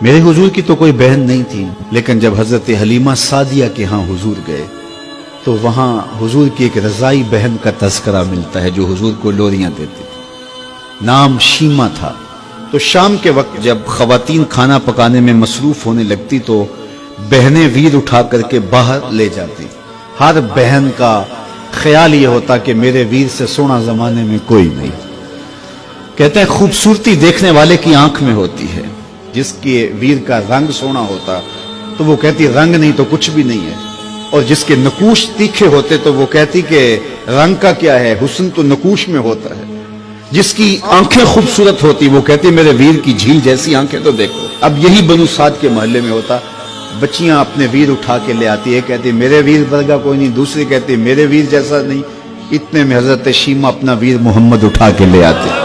میرے हुजूर की तो कोई बहन नहीं थी, लेकिन जब हजरत हलीमा सादिया के यहाँ हुजूर गए तो वहाँ हुजूर की एक रजाई बहन का तज़किरा मिलता है जो हुजूर को लोरियां देती थी। नाम शीमा था। तो शाम के वक्त जब खवातीन खाना पकाने में मसरूफ होने लगती तो बहनें वीर उठा करके बाहर ले जाती। हर बहन का ख्याल ये होता कि मेरे वीर से सोना जमाने में कोई नहीं। कहते हैं खूबसूरती देखने वाले की आंख में होती है। जिसके वीर का रंग सोना होता तो वो कहती रंग नहीं तो कुछ भी नहीं है, और जिसके नकूश तीखे होते तो वो कहती कि रंग का क्या है, हुस्न तो नकूश में होता है। जिसकी आंखें खूबसूरत होती वो कहती मेरे वीर की झील जैसी आंखें तो देखो। अब यही बनु साद के मोहल्ले में होता। बच्चियां अपने वीर उठा के ले आती है, कहती मेरे वीर वर्गा कोई नहीं, दूसरी कहती मेरे वीर जैसा नहीं। इतने में हजरत शीमा अपना वीर मोहम्मद उठा के ले आते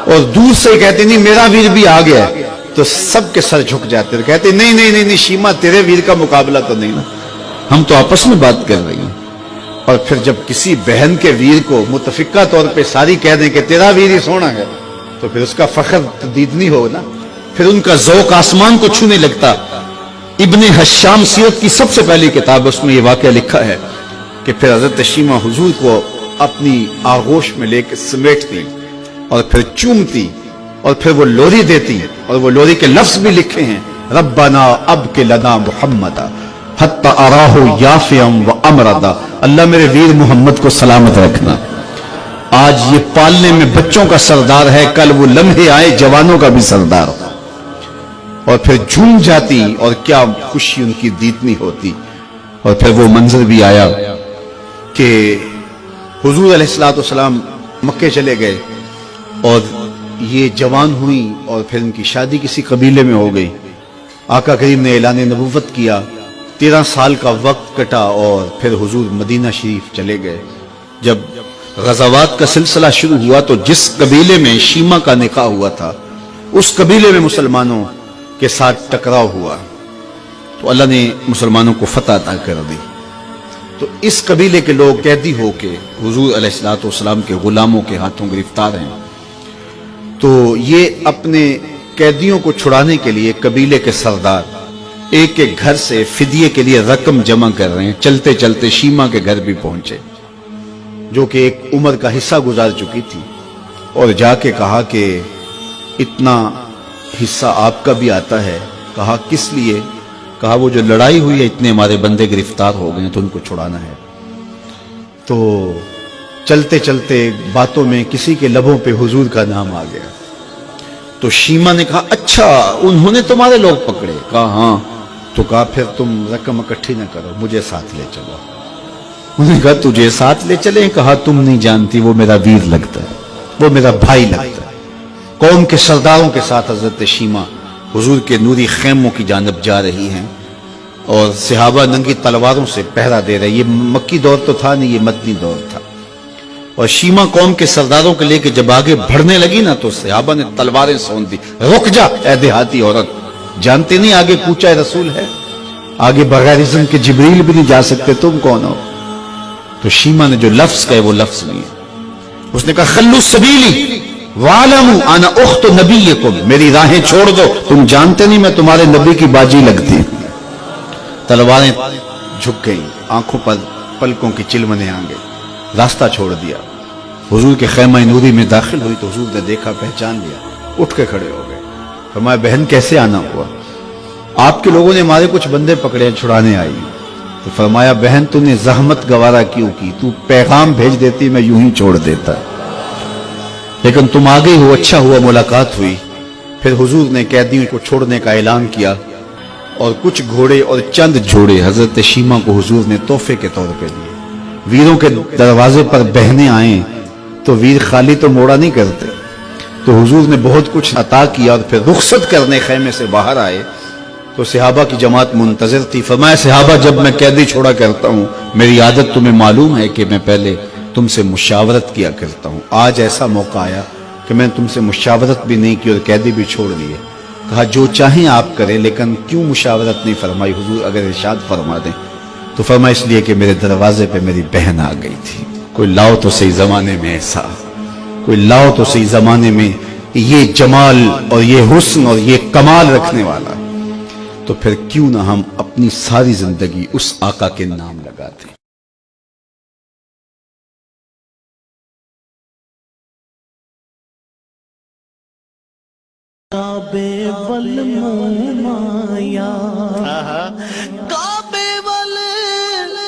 और दूर से कहते नहीं मेरा वीर भी आ गया, तो सबके सर झुक जाते थे। कहते नहीं नहीं नहीं नहीं शीमा तेरे वीर का मुकाबला तो नहीं ना, हम तो आपस में बात कर रही हैं। और फिर जब किसी बहन के वीर को मुतफिका तौर पे सारी कह दें कि तेरा वीर ही सोना है, तो फिर उसका फख्र तदीदनी हो ना, फिर उनका ज़ौक़ आसमान को छूने लगता। इब्ने हश्शाम सीरत की सबसे पहली किताब, उसमें यह वाक़या लिखा है कि फिर हज़रत शीमा हुजूर को अपनी आगोश में लेकर समेटती और फिर चूमती और फिर वो लोरी देती, और वो लोरी के लफ्ज भी लिखे हैं, रब्बना अब के लना मुहम्मदा हत्ता अराहु याफियम व अमरदा। अल्लाह मेरे वीर मोहम्मद को सलामत रखना। आज ये पालने में बच्चों का सरदार है, कल वो लम्हे आए जवानों का भी सरदार हो। और फिर झूम जाती और क्या खुशी उनकी दीदनी होती। और फिर वो मंजर भी आया कि हुजूर अलैहिस्सलातु वस्सलाम मक्के चले गए और ये जवान हुई और फिर उनकी शादी किसी कबीले में हो गई। आका करीम ने ऐलान नबुव्वत किया, 13 साल का वक्त कटा और फिर हुजूर मदीना शरीफ चले गए। जब गज़ावात का सिलसिला शुरू हुआ तो जिस कबीले में शीमा का निकाह हुआ था उस कबीले में मुसलमानों के साथ टकराव हुआ तो अल्लाह ने मुसलमानों को फतह अता कर दी। तो इस कबीले के लोग कैदी होके हुजूर अलैहिस्सलातु वस्सलाम के गुलामों के हाथों गिरफ्तार हैं। तो ये अपने कैदियों को छुड़ाने के लिए कबीले के सरदार एक एक घर से फिदिये के लिए रकम जमा कर रहे हैं। चलते चलते शीमा के घर भी पहुंचे जो कि एक उम्र का हिस्सा गुजार चुकी थी, और जाके कहा कि इतना हिस्सा आपका भी आता है। कहा किस लिए? कहा वो जो लड़ाई हुई है इतने हमारे बंदे गिरफ्तार हो गए तो उनको छुड़ाना है। तो चलते चलते बातों में किसी के लबों पे हुजूर का नाम आ गया। तो शीमा ने कहा अच्छा उन्होंने तुम्हारे लोग पकड़े? कहा हाँ। तो कहा फिर तुम रकम इकट्ठी ना करो, मुझे साथ ले चलो। उन्होंने कहा तुझे साथ ले चले? कहा तुम नहीं जानती वो मेरा वीर लगता है, वो मेरा भाई लगता है। कौम के सरदारों के साथ हजरत शीमा हुजूर के नूरी खेमों की जानब जा रही हैं और सहाबा नंगी तलवारों से पहरा दे रहे। ये मक्की दौर तो था नहीं, ये मदनी दौर था। और शीमा कौम के सरदारों के लेके जब आगे बढ़ने लगी ना तो सहाबा ने तलवारें सौंप दी। रुक जा ऐ देहाती औरत, जानते नहीं आगे कूचा रसूल है, आगे बगैर इज़्न के जिब्रील भी नहीं जा सकते, तुम कौन हो? तो शीमा ने जो लफ्ज कहे वो लफ्ज नहीं है। उसने कहा खल्लू सबीली वालमू अना उख्त नबीयकुम, मेरी राहें छोड़ दो, तुम जानते नहीं मैं तुम्हारे नबी की बाजी लगती। तलवारें झुक गई, आंखों पर पलकों की चिलमने आ गई, रास्ता छोड़ दिया। हुजूर के खैमा नूरी में दाखिल हुई तो हुजूर ने देखा, पहचान लिया, उठ के खड़े हो गए। फरमाया बहन कैसे आना हुआ? आपके लोगों ने हमारे कुछ बंदे पकड़े, छुड़ाने आई। तो फरमाया बहन तूने जहमत गवारा क्यों की? तू पैगाम भेज देती मैं यूं ही छोड़ देता, लेकिन तुम आ गई हो, अच्छा हुआ मुलाकात हुई। फिर हुजूर ने कैदियों को छोड़ने का ऐलान किया और कुछ घोड़े और चंद जोड़े हजरत शीमा को हुजूर ने तोहफे के तौर पे दिए। वीरों के दरवाजे पर बहनें आए तो वीर खाली तो मोड़ा नहीं करते, तो हुजूर ने बहुत कुछ अता किया। और फिर रुखसत करने खैमे से बाहर आए तो सहाबा की जमात मुंतजिर थी। फरमाया सहाबा जब मैं कैदी छोड़ा करता हूँ मेरी आदत तुम्हें मालूम है कि मैं पहले तुमसे मुशावरत किया करता हूँ। आज ऐसा मौका आया कि मैंने तुमसे मुशावरत भी नहीं की और कैदी भी छोड़ दिए। कहा जो चाहें आप करें, लेकिन क्यों मुशावरत नहीं फरमाई? हुजूर अगर इरशाद फरमा दें। तो फरमाया इसलिए कि मेरे दरवाजे पे मेरी बहन आ गई थी। कोई लाओ तो सही जमाने में ऐसा, कोई लाओ तो सही जमाने में یہ جمال اور یہ حسن اور یہ کمال رکھنے والا، تو پھر کیوں نہ ہم اپنی ساری زندگی اس آقا کے نام لگاتے ہیں۔ کعبے والمایا کعبے والمایا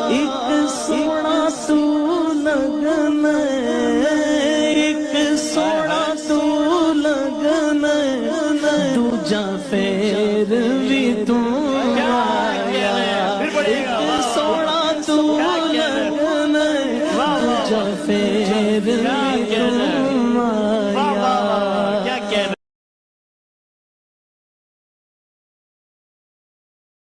ایک سونا تو لگن ایک سونا تو لگن دوجا پھر بھی تو آیا ایک سونا تو لگن دوجا پھر